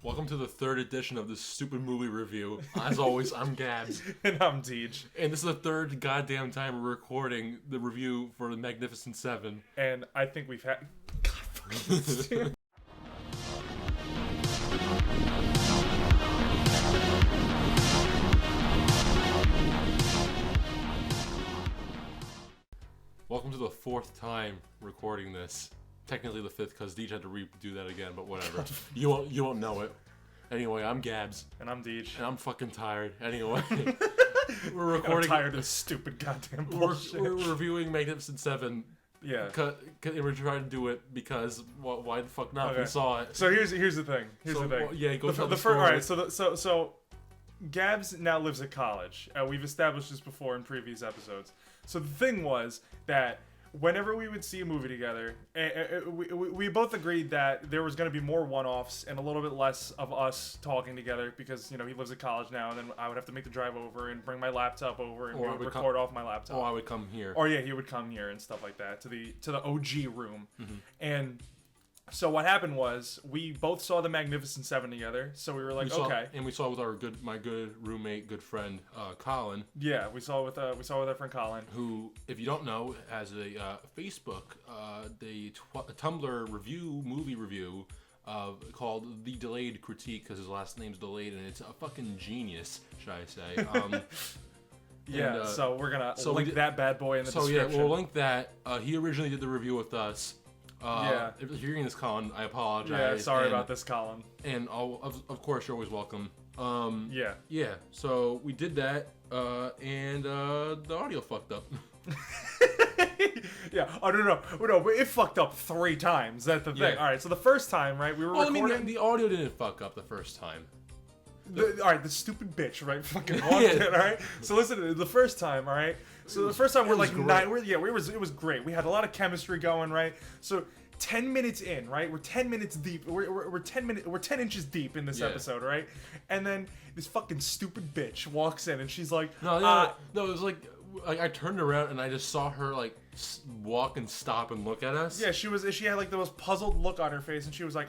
Welcome to the third edition of this stupid movie review. As always, I'm Gabbs. And I'm DeGe. And this is the third goddamn time we're recording the review for The Magnificent Seven. And I think we've had... God fucking Welcome to the fourth time recording this. Technically the fifth, because DeGe had to redo that again, but whatever. You won't know it. Anyway, I'm Gabbs. And I'm DeGe. And I'm fucking tired. Anyway. We're recording... I'm tired of this stupid goddamn bullshit. We're reviewing Magnificent Seven. Yeah. We're trying to do it because why the fuck not? Okay. We saw it. So here's the thing. Well, yeah, go tell the story. All right, so Gabbs now lives at college. We've established this before in previous episodes. So the thing was that whenever we would see a movie together, we both agreed that there was going to be more one-offs and a little bit less of us talking together because, you know, he lives at college now, and then I would have to make the drive over and bring my laptop over and record off my laptop. Or I would come here. Or yeah, he would come here and stuff like that to the OG room. Mm-hmm. And so what happened was we both saw The Magnificent Seven together. So we were like, okay. And we saw with my good roommate, good friend, Colin. Yeah, we saw with our friend Colin, who, if you don't know, has a Facebook, a Tumblr movie review called The Delayed Critique, because his last name's delayed, and it's a fucking genius, should I say? Yeah, so we're gonna link that bad boy in the description. So yeah, we'll link that. He originally did the review with us. Yeah. If you're hearing this, Colin, I apologize. Yeah, sorry about this, Colin. And of course, you're always welcome. Yeah. Yeah, so we did that, and the audio fucked up. Yeah. Oh, no, it fucked up 3 times. That's the thing. Yeah. All right, so the first time, right, we were recording... I mean, the audio didn't fuck up the first time. All right, the stupid bitch, right? Fucking walked in, all right? So listen, the first time, all right? So the first time we're like 9... it was great. We had a lot of chemistry going, right? So 10 minutes in, right? We're 10 minutes deep. We're 10 inches deep in this episode, right? And then this fucking stupid bitch walks in and she's like... No, it was like I turned around and I just saw her like walk and stop and look at us. Yeah, she had like the most puzzled look on her face, and she was like,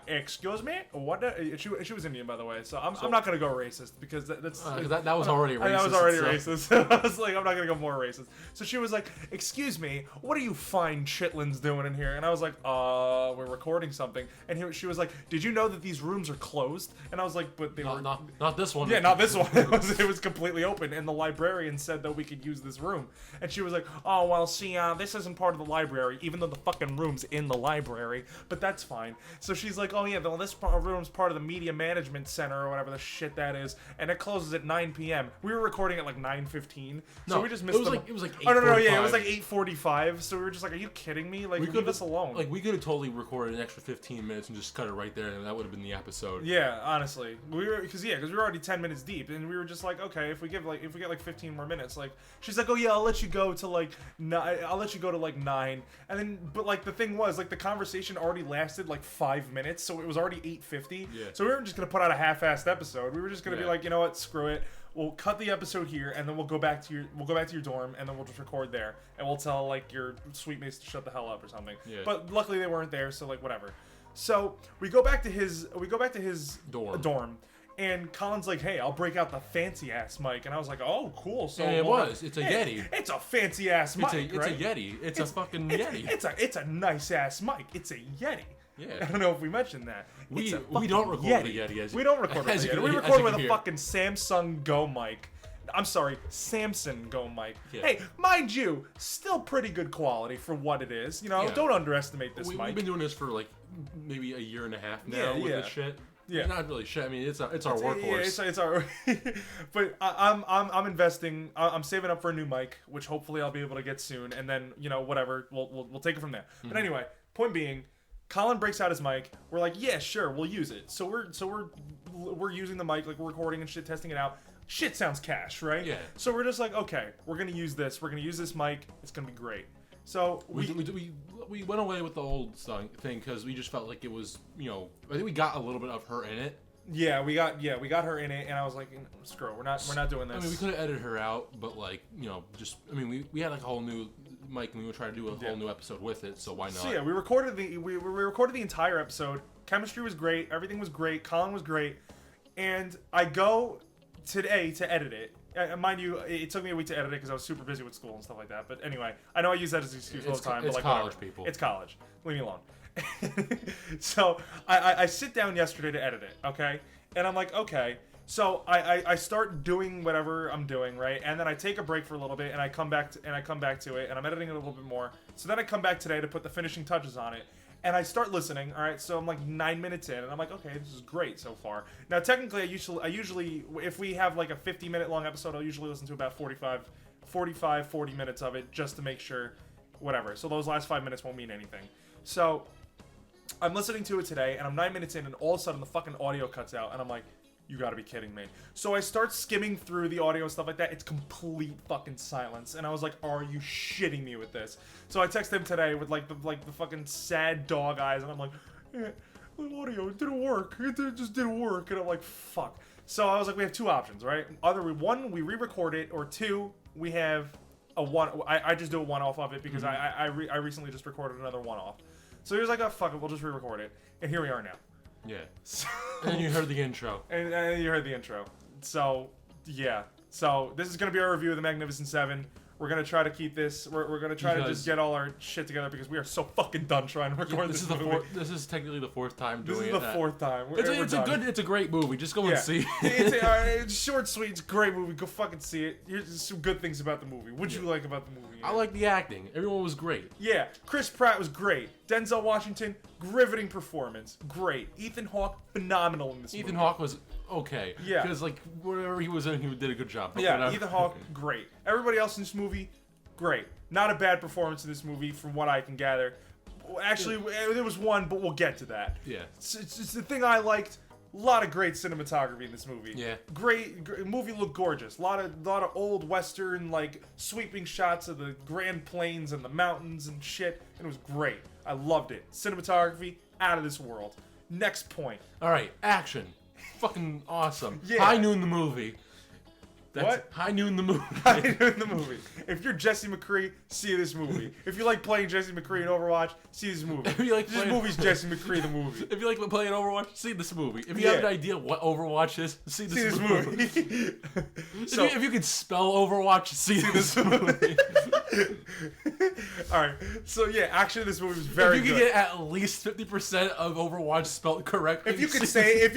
excuse me? What? She was Indian, by the way, so I'm not gonna go racist because that was already racist. That was already racist. I was like, I'm not gonna go more racist. So she was like, excuse me, what are you fine chitlins doing in here? And I was like, we're recording something. And she was like, did you know that these rooms are closed? And I was like, but they were not this one. Yeah, not this one. It was completely open, and the librarian said that we could use this room. And she was like, oh well, see, this isn't part of the library, even though the fucking room's in the library, but that's fine. So she's like, oh yeah, well, this room's part of the media management center or whatever the shit that is, and it closes at 9 p.m. We were recording at like 9:15, so we just missed it was like 8:45. Oh no, yeah, it was like 8:45. So we were just like, are you kidding me? Like, leave us alone. Like, we could have totally recorded an extra 15 minutes and just cut it right there, and that would have been the episode. Yeah, honestly, because we were already 10 minutes deep, and we were just like, okay, if we get like 15 more minutes, like, she's like, oh yeah, I'll let you go to like 9, and then, but like the thing was, like, the conversation already lasted like 5 minutes, so it was already 8:50. Yeah. So we weren't just gonna put out a half-assed episode. We were just gonna be like, you know what, screw it. We'll cut the episode here, and then we'll go back to your dorm, and then we'll just record there, and we'll tell like your suite mates to shut the hell up or something. Yeah. But luckily they weren't there, so like whatever. So we go back to his dorm. And Colin's like, hey, I'll break out the fancy-ass mic. And I was like, oh, cool. So it's a Yeti. It's a fancy-ass mic, It's a Yeti. It's a fucking Yeti. It's a nice-ass mic. It's a Yeti. Yeah. I don't know if we mentioned that. We don't record with a Yeti. We don't record with a Yeti. We record with a fucking Samsung Go mic. I'm sorry, Samson Go mic. Yeah. Hey, mind you, still pretty good quality for what it is. You know, don't underestimate this mic. We've been doing this for like maybe a year and a half now with this shit. Yeah, not really shit. I mean, it's our workhorse. Yeah, it's our. But I'm investing. I'm saving up for a new mic, which hopefully I'll be able to get soon. And then, you know, whatever, we'll take it from there. Mm-hmm. But anyway, point being, Colin breaks out his mic. We're like, yeah, sure, we'll use it. So we're using the mic, like, we're recording and shit, testing it out. Shit sounds cash, right? Yeah. So we're just like, okay, we're gonna use this. We're gonna use this mic. It's gonna be great. So we went away with the old thing because we just felt like it was, you know, I think we got a little bit of her in it. Yeah, we got her in it, and I was like, screw it, we're not doing this. I mean, we could have edited her out, but like, you know, just, I mean, we had like a whole new mic, and we would try to do a whole new episode with it, so why not? So yeah, we recorded the entire episode Chemistry was great. Everything was great. Colin was great. And I go today to edit it. Mind you, it took me a week to edit it because I was super busy with school and stuff like that. But anyway, I know I use that as an excuse all the time. It's but like, college, whatever. people. It's college. Leave me alone. So I sit down yesterday to edit it, okay? And I'm like, okay. So I start doing whatever I'm doing, right? And then I take a break for a little bit, and I come back to it, and I'm editing it a little bit more. So then I come back today to put the finishing touches on it. And I start listening, all right? So I'm like 9 minutes in, and I'm like, okay, this is great so far. Now, technically, I usually, if we have like a 50-minute long episode, I'll usually listen to about 40 minutes of it just to make sure, whatever. So those last 5 minutes won't mean anything. So I'm listening to it today, and I'm 9 minutes in, and all of a sudden the fucking audio cuts out, and I'm like, you gotta be kidding me. So I start skimming through the audio and stuff like that. It's complete fucking silence. And I was like, are you shitting me with this? So I text him today with like the fucking sad dog eyes, and I'm like, the audio, it didn't work. It just didn't work. And I'm like, fuck. So I was like, we have two options, right? Either one, we re-record it, or two, we have a one. I just do a one-off of it because I recently just recorded another one-off. So he was like, oh, fuck it, we'll just re-record it. And here we are now. Yeah. So, And you heard the intro. And you heard the intro. So, yeah. So, this is going to be our review of The Magnificent Seven. We're going to try to keep this. We're going to try to just get all our shit together because we are so fucking done trying to record this movie. This is technically the fourth time doing it. This is the fourth time. It's a great movie. Just go and see it. It's short, sweet. It's a great movie. Go fucking see it. Here's some good things about the movie. What'd you like about the movie? I like the acting. Everyone was great. Yeah. Chris Pratt was great. Denzel Washington, riveting performance. Great. Ethan Hawke, phenomenal in this movie. Ethan Hawke was okay. Yeah. Because, like, whatever he was in, he did a good job. Yeah, whatever. Ethan Hawke, great. Everybody else in this movie, great. Not a bad performance in this movie, from what I can gather. Actually, there was one, but we'll get to that. Yeah. It's the thing I liked. A lot of great cinematography in this movie. Yeah. Great movie looked gorgeous. A lot of old western like sweeping shots of the Grand Plains and the mountains and shit. And it was great. I loved it. Cinematography out of this world. Next point. All right, action. Fucking awesome. Yeah. High Noon the movie. What? High Noon the movie. High Noon the movie. If you're Jesse McCree, see this movie. If you like playing Jesse McCree in Overwatch, see this movie. If you like this movie's Jesse McCree the movie. If you like playing Overwatch, see this movie. If you have an idea what Overwatch is, see this movie. So, if you can spell Overwatch, see this movie. Alright, so yeah, actually this movie was very good. If you can get at least 50% of Overwatch spelled correctly. If you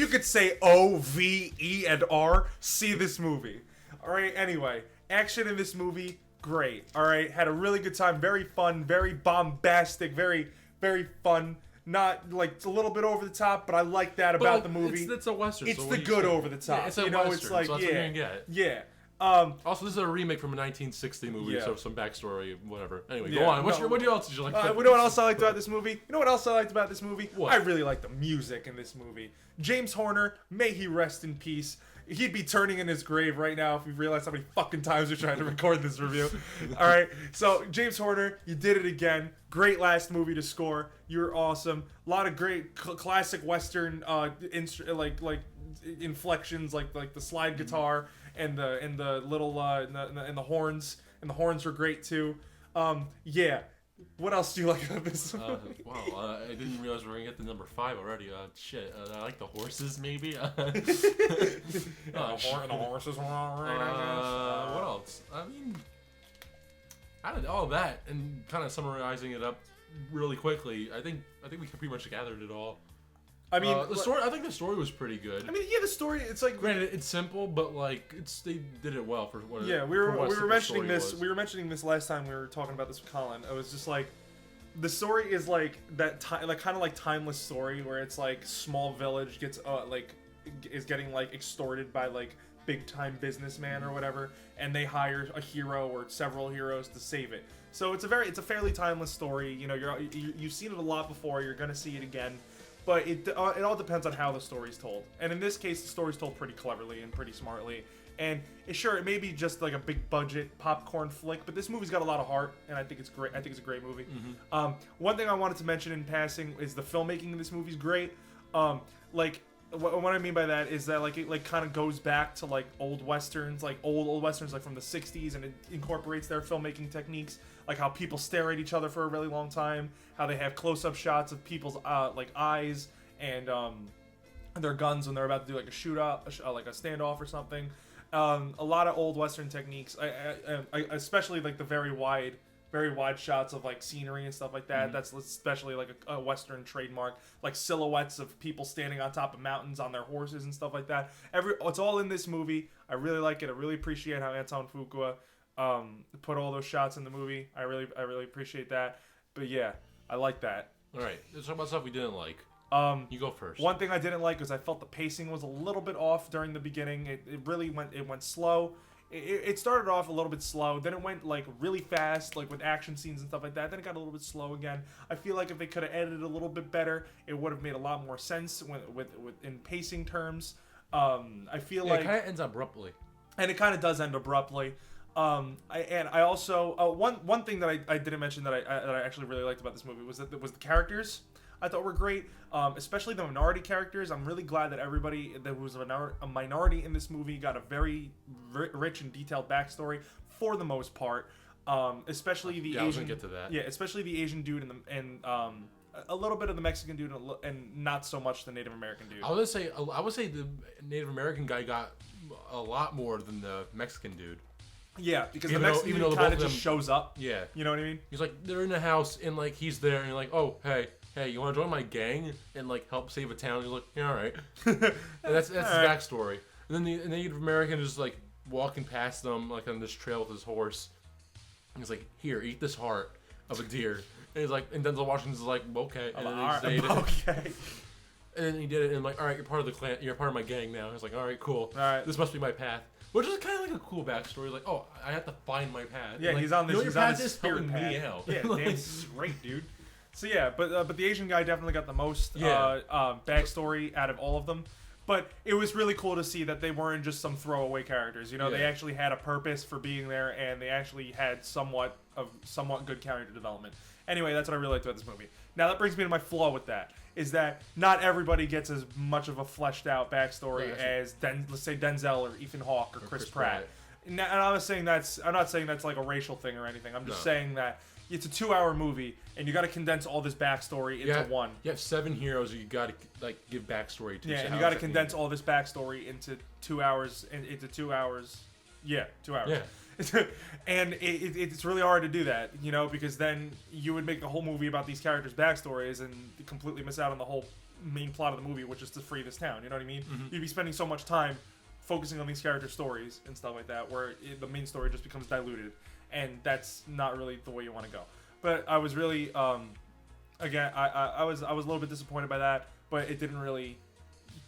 could say O-V-E and R, see this movie. Alright, anyway, action in this movie, great. Alright, had a really good time, very fun, very bombastic, very, very fun. Not, like, it's a little bit over the top, but I like that about the movie. It's a Western. It's so the good over the top. Yeah, it's a Western, it's like, so that's what you're gonna get. Yeah. Also, this is a remake from a 1960 movie, Yeah. so some backstory, whatever. Anyway, Yeah, go on. no. What else did you like? You know what else I liked about this movie? You know what else I liked about this movie? What? I really liked the music in this movie. James Horner, may he rest in peace. He'd be turning in his grave right now if we realized how many fucking times we're trying to record this review. All right, so James Horner, you did it again. Great last movie to score. You're awesome. A lot of great classic Western inflections, like the slide guitar and the little and the horns. And the horns were great too. Yeah. What else do you like about this? Wow, I didn't realize we were gonna get to number 5 already. Shit, I like the horses maybe. The horses were alright. What else? I mean, out of all that and kind of summarizing it up really quickly, I think we pretty much gathered it all. I mean, the story. I think the story was pretty good. I mean, yeah, the story. It's like, granted, it's simple, but like they did it well for what. Yeah, we for were what mentioning the this. story was. We were mentioning this last time we were talking about this with Colin. It was just like, the story is like that kind of like timeless story where it's like small village gets is getting like extorted by like big time businessman or whatever, and they hire a hero or several heroes to save it. So it's a fairly timeless story. You know, you've seen it a lot before. You're gonna see it again. But it all depends on how the story's told. And in this case, the story's told pretty cleverly and pretty smartly. And it may be just like a big budget popcorn flick, but this movie's got a lot of heart, and I think it's great. I think it's a great movie. Mm-hmm. One thing I wanted to mention in passing is the filmmaking in this movie's great. What I mean by that is that it kind of goes back to like old westerns, like old westerns like from the 60s, and it incorporates their filmmaking techniques, like how people stare at each other for a really long time, how they have close-up shots of people's eyes and their guns when they're about to do like a shootout, like a standoff or something. A lot of old Western techniques, I especially like the very wide shots of like scenery and stuff like that. Mm-hmm. That's especially like a Western trademark, like silhouettes of people standing on top of mountains on their horses and stuff like that. It's all in this movie. I really like it. I really appreciate how Anton Fuqua put all those shots in the movie. I really appreciate that. But yeah, I like that. All right, let's talk about stuff we didn't like. You go first. One thing I didn't like was I felt the pacing was a little bit off during the beginning. It really went slow. It started off a little bit slow, then it went like really fast, like with action scenes and stuff like that. Then it got a little bit slow again. I feel like if they could have edited a little bit better, it would have made a lot more sense with in pacing terms. I feel like it kind of ends abruptly, and it kind of does end abruptly. I also one thing that I didn't mention that I actually really liked about this movie was the characters. I thought were great, especially the minority characters. I'm really glad that everybody that was a minority in this movie got a very rich and detailed backstory for the most part. Especially the Asian. I was gonna get to that. Yeah, especially the Asian dude and a little bit of the Mexican dude and not so much the Native American dude. I would say the Native American guy got a lot more than the Mexican dude. Yeah, because the Mexican dude kind of just shows up. Yeah, you know what I mean. He's like they're in the house and like he's there and you're like, oh hey, you want to join my gang and like help save a town? He's like, yeah, all right. And that's his backstory. And then the Native American is like walking past them like on this trail with his horse. And he's like, here, eat this heart of a deer. And he's like, and Denzel Washington's like, okay. And then he just ate it. Okay. And then he did it, and I'm like, all right, you're part of the clan. You're part of my gang now. He's like, all right, cool. All right. This must be my path. Which is kind of like a cool backstory. Like, oh, I have to find my path. Yeah, like, he's on this. You know, he's your on path this is spirit helping path. me out. Yeah, damn straight, dude. So yeah, but the Asian guy definitely got the most backstory out of all of them. But it was really cool to see that they weren't just some throwaway characters. You know, they actually had a purpose for being there, and they actually had somewhat good character development. Anyway, that's what I really liked about this movie. Now that brings me to my flaw with that. Is that not everybody gets as much of a fleshed out backstory as let's say Denzel or Ethan Hawke or Chris Pratt. And I'm not saying that's like a racial thing or anything. I'm just saying that it's a 2-hour movie and you got to condense all this backstory into one. You have 7 heroes you got to like give backstory to. Yeah, and you got to condense all this backstory into 2 hours. Yeah, 2 hours. Yeah. And it's really hard to do that, you know, because then you would make the whole movie about these characters' backstories and completely miss out on the whole main plot of the movie, which is to free this town. You know what I mean? Mm-hmm. You'd be spending so much time focusing on these character stories and stuff like that, where the main story just becomes diluted, and that's not really the way you want to go. But I was really, again, I was a little bit disappointed by that, but it didn't really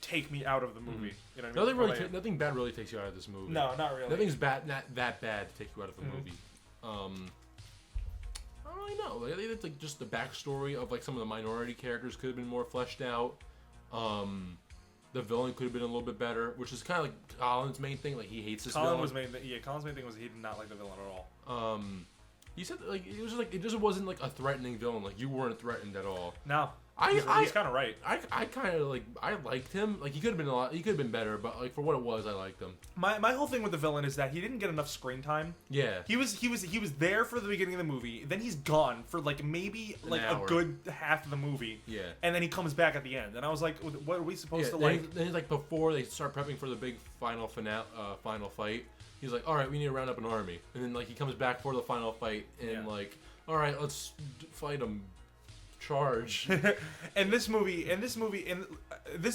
take me out of the movie. Mm-hmm. You know what I mean? Nothing bad really takes you out of this movie. No, not really. Nothing's bad, not that bad to take you out of the movie. I don't really know. I think it's like just the backstory of like some of the minority characters could have been more fleshed out. The villain could have been a little bit better, which is kind of like Colin's main thing. Like he hates this villain. Colin's main thing was he did not like the villain at all. He said like it just wasn't like a threatening villain. Like you weren't threatened at all. No. He's kind of right. I kind of like I liked him. Like he could have been better, but like for what it was, I liked him. My whole thing with the villain is that he didn't get enough screen time. Yeah. He was there for the beginning of the movie. Then he's gone for like maybe like a good half of the movie. Yeah. And then he comes back at the end, and I was like, what are we supposed to like? Then like before they start prepping for the big final fight, he's like, all right, we need to round up an army, and then like he comes back for the final fight, and like, all right, let's fight him. Charge. And this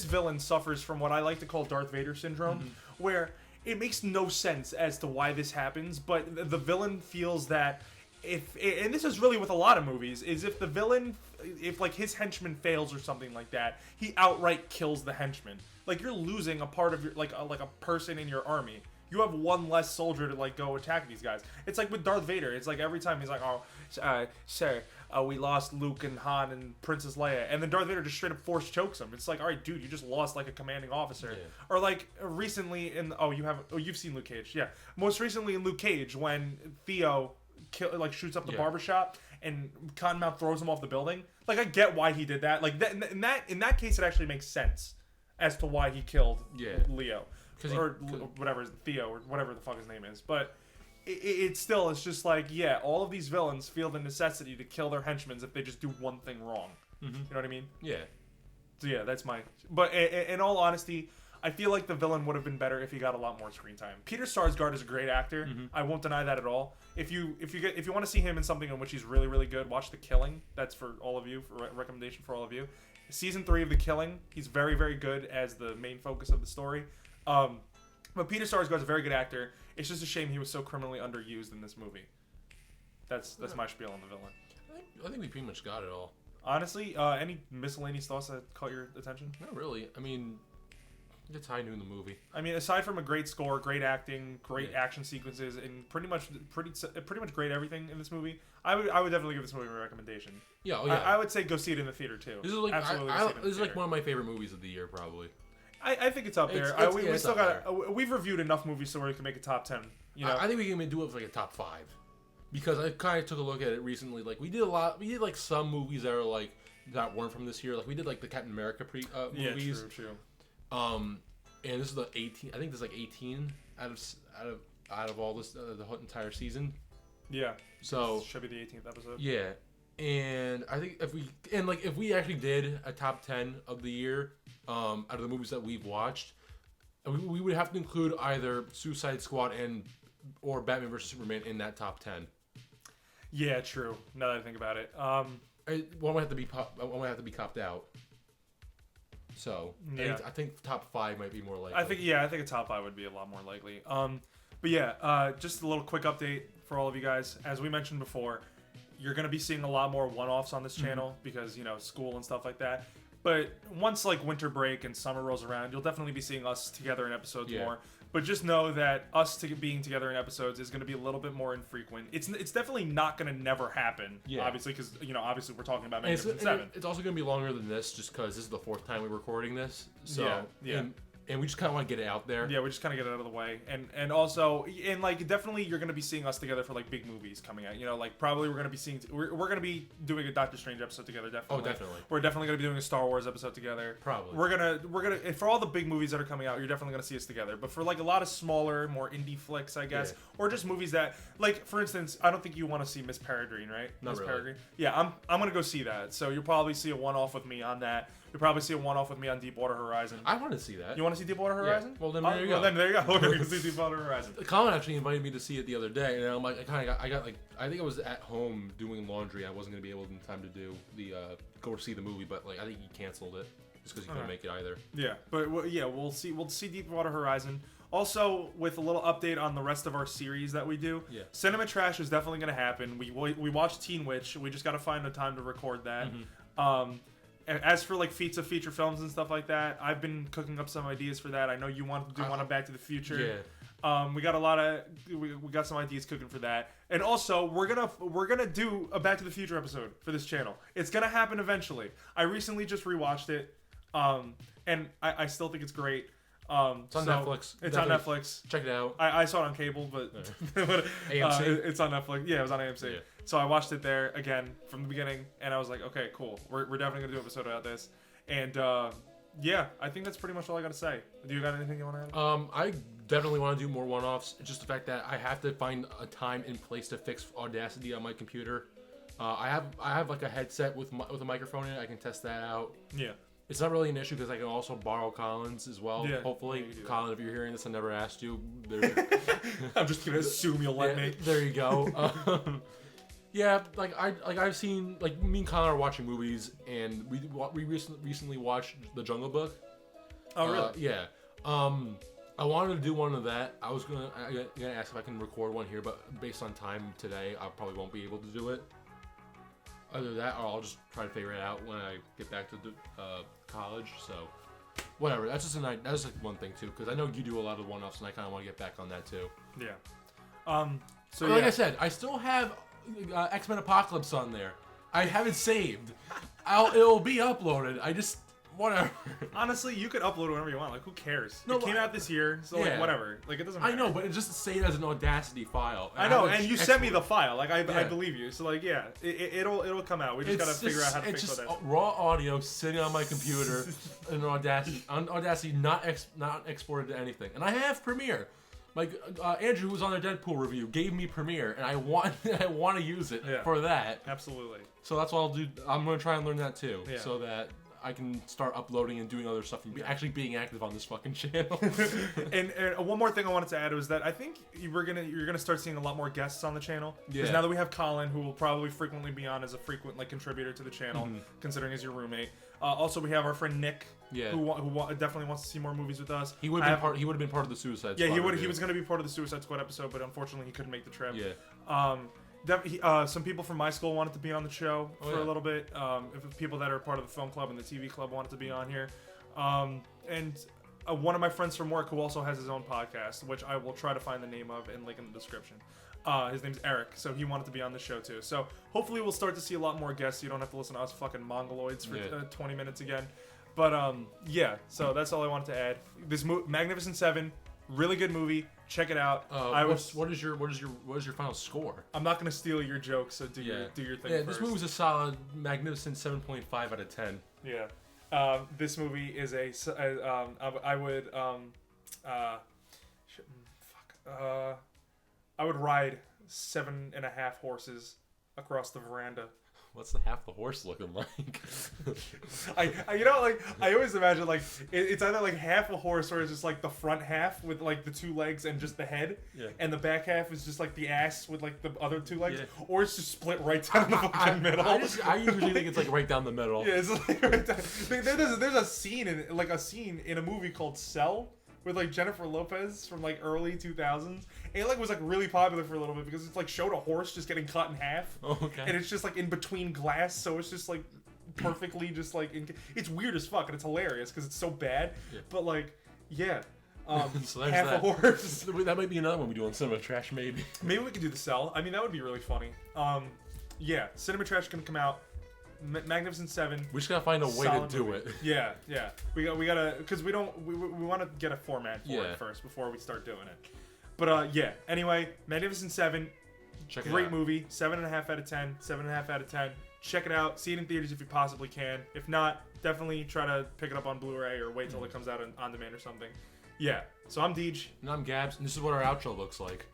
villain suffers from what I like to call Darth Vader syndrome, where it makes no sense as to why this happens, but the villain feels that and this is really with a lot of movies, is if the villain, if like his henchman fails or something like that, he outright kills the henchman. Like you're losing a part of your like a person in your army. You have one less soldier to like go attack these guys. It's like with Darth Vader. It's like every time he's like, "Oh, sir, we lost Luke and Han and Princess Leia," and then Darth Vader just straight up force chokes him. It's like, all right, dude, you just lost like a commanding officer. Yeah. Or like recently you've seen Luke Cage, yeah. Most recently in Luke Cage when Theo shoots up the barbershop and Cottonmouth throws him off the building. Like I get why he did that. Like in that case, it actually makes sense as to why he killed Leo. Or whatever, Theo, or whatever the fuck his name is. But it's just like, yeah, all of these villains feel the necessity to kill their henchmen if they just do one thing wrong. Mm-hmm. You know what I mean? Yeah. So yeah, that's my. But in all honesty, I feel like the villain would have been better if he got a lot more screen time. Peter Sarsgaard is a great actor. I won't deny that at all. If you want to see him in something in which he's really really good, watch The Killing. That's for all of you. For recommendation for all of you. Season 3 of The Killing. He's very very good as the main focus of the story. But Peter Sarsgaard's a very good actor. It's just a shame he was so criminally underused in this movie. That's my spiel on the villain. I think we pretty much got it all. Honestly, any miscellaneous thoughts that caught your attention? Not really. I mean, that's how I knew in the movie. I mean, aside from a great score, great acting, great action sequences, and pretty much great everything in this movie, I would definitely give this movie a recommendation. Yeah, I would say go see it in the theater too. This is like this is like one of my favorite movies of the year, probably. I think it's up there. We still got. We've reviewed enough movies so we can make a top 10. You know, I think we can do it for like a top 5. Because I kind of took a look at it recently. Like we did like some movies that are like that weren't from this year. Like we did like the Captain America movies. Yeah, true. And this is the 18. I think there's like 18 out of all this the whole entire season. Yeah. So this should be the 18th episode. Yeah, and I think if we actually did a top 10 of the year, out of the movies that we've watched, we would have to include either Suicide Squad or Batman vs Superman in that top 10. Yeah, true. Now that I think about it, one would have to be copped out. So yeah. I think top 5 might be more likely. I think a top 5 would be a lot more likely. But yeah, just a little quick update for all of you guys. As we mentioned before, you're gonna be seeing a lot more one-offs on this channel because school and stuff like that. But once like winter break and summer rolls around, you'll definitely be seeing us together in episodes more. But just know that us being together in episodes is going to be a little bit more infrequent. It's definitely not going to never happen, obviously, because obviously we're talking about Magnificent Seven. It's also going to be longer than this, just because this is the 4th time we're recording this. So yeah. And we just kind of want to get it out there. Yeah, we just kind of get it out of the way, and also like definitely you're gonna be seeing us together for like big movies coming out. Like probably we're gonna be doing a Doctor Strange episode together. Definitely. Oh, definitely. We're definitely gonna be doing a Star Wars episode together. Probably. We're gonna and for all the big movies that are coming out, you're definitely gonna see us together. But for like a lot of smaller, more indie flicks, I guess, or just movies that like, for instance, I don't think you want to see Miss Peregrine, right? Not Miss really. Peregrine. Yeah, I'm gonna go see that. So you'll probably see a one-off with me on that. You'll probably see a one-off with me on Deepwater Horizon. I want to see that. You want to see Deepwater Horizon? Yeah. Well, then there you go. Well, then there you go. We're going to see Deepwater Horizon. Colin actually invited me to see it the other day, and I'm like, I think I was at home doing laundry. I wasn't going to be able in time to do go see the movie, but like I think he canceled it just because he couldn't make it either. Yeah, but we'll see Deepwater Horizon. Also, with a little update on the rest of our series that we do, Cinema Trash is definitely going to happen. We watched Teen Witch. We just got to find a time to record that. As for like feats of feature films and stuff like that, I've been cooking up some ideas for that. I know you want to do one on Back to the Future. Yeah. We got we got some ideas cooking for that. And also, we're gonna do a Back to the Future episode for this channel. It's gonna happen eventually. I recently just rewatched it, and I still think it's great. It's on Netflix. It's on Netflix. Check it out. I saw it on cable, but AMC. It's on Netflix. Yeah, it was on AMC. Yeah. So I watched it there again from the beginning, and I was like, okay, cool. We're definitely gonna do an episode about this. And yeah, I think that's pretty much all I gotta say. Do you got anything you want to add? I definitely want to do more one-offs. It's just the fact that I have to find a time and place to fix Audacity on my computer. I have like a headset with a microphone in it. I can test that out. Yeah. It's not really an issue because I can also borrow Colin's as well. Yeah, hopefully, Colin, if you're hearing this, I never asked you. I'm just gonna assume you'll let me. There you go. Yeah, I've seen me and Colin are watching movies, and we recently watched The Jungle Book. Oh really? Yeah. I wanted to do one of that. I was gonna ask if I can record one here, but based on time today, I probably won't be able to do it. Either that, or I'll just try to figure it out when I get back to college. So, whatever. That's like one thing too, because I know you do a lot of one-offs, and I kind of want to get back on that too. Yeah. So like I said, I still have X-Men Apocalypse on there. I have it saved. It'll be uploaded. I just whatever. Honestly, you could upload whenever you want. Like, who cares? No, it came out this year, so like whatever. Like, it doesn't matter. I know, but it just say it as an Audacity file. I know, and you sent me the file. Like, I believe you. So like, yeah, it'll come out. We just gotta figure out how to fix Audacity. It's just raw audio sitting on my computer in Audacity, not exported to anything. And I have Premiere. Like Andrew, who was on their Deadpool review, gave me Premiere, and I want to use it for that. Absolutely. So that's what I'll do. I'm gonna try and learn that too, Yeah. so that I can start uploading and doing other stuff and actually being active on this fucking channel. and one more thing I wanted to add was that I think you're gonna start seeing a lot more guests on the channel. Because now that we have Colin, who will probably frequently be on as a frequent contributor to the channel, considering he's your roommate. Also, we have our friend Nick, who definitely wants to see more movies with us. He would have been part of the Suicide Squad. Yeah, he was going to be part of the Suicide Squad episode, but unfortunately he couldn't make the trip. Some people from my school wanted to be on the show for a little bit. If people that are part of the film club and the TV club wanted to be on here, and one of my friends from work who also has his own podcast, which I will try to find the name of and link in the description. His name's Eric, so he wanted to be on the show too. So hopefully we'll start to see a lot more guests. You don't have to listen to us fucking mongoloids for 20 minutes again. But so that's all I wanted to add. This Magnificent Seven, really good movie. Check it out. What is your final score? I'm not gonna steal your joke, so do your thing first. This movie was a solid Magnificent 7.5 out of 10. Yeah. This movie is I would ride 7.5 horses across the veranda. What's the half the horse looking like? I always imagine it's either like half a horse or it's just like the front half with like the two legs and just the head, and the back half is just like the ass with like the other two legs, or it's just split right down the fucking middle. I usually think it's like right down the middle. Yeah, it's like right down. There's a scene in a movie called Cell with like Jennifer Lopez from like early 2000s. And it was like really popular for a little bit because it's like showed a horse just getting cut in half. Oh, okay. And it's just like in between glass, so it's just like perfectly just like it's weird as fuck and it's hilarious because it's so bad. Yeah. But like, so half a horse. That might be another one we do on Cinema Trash, maybe. Maybe we could do the Cell. I mean, that would be really funny. Cinema Trash can come out. Magnificent Seven. We just gotta find a way to do it. Yeah. We gotta because we want to get a format for it first before we start doing it. But anyway, Magnificent Seven. Check it out. Great movie. 7.5 out of 10. 7.5 out of 10. Check it out. See it in theaters if you possibly can. If not, definitely try to pick it up on Blu-ray or wait till it comes out on demand or something. Yeah. So I'm DeGe. And I'm Gabbs, and this is what our outro looks like.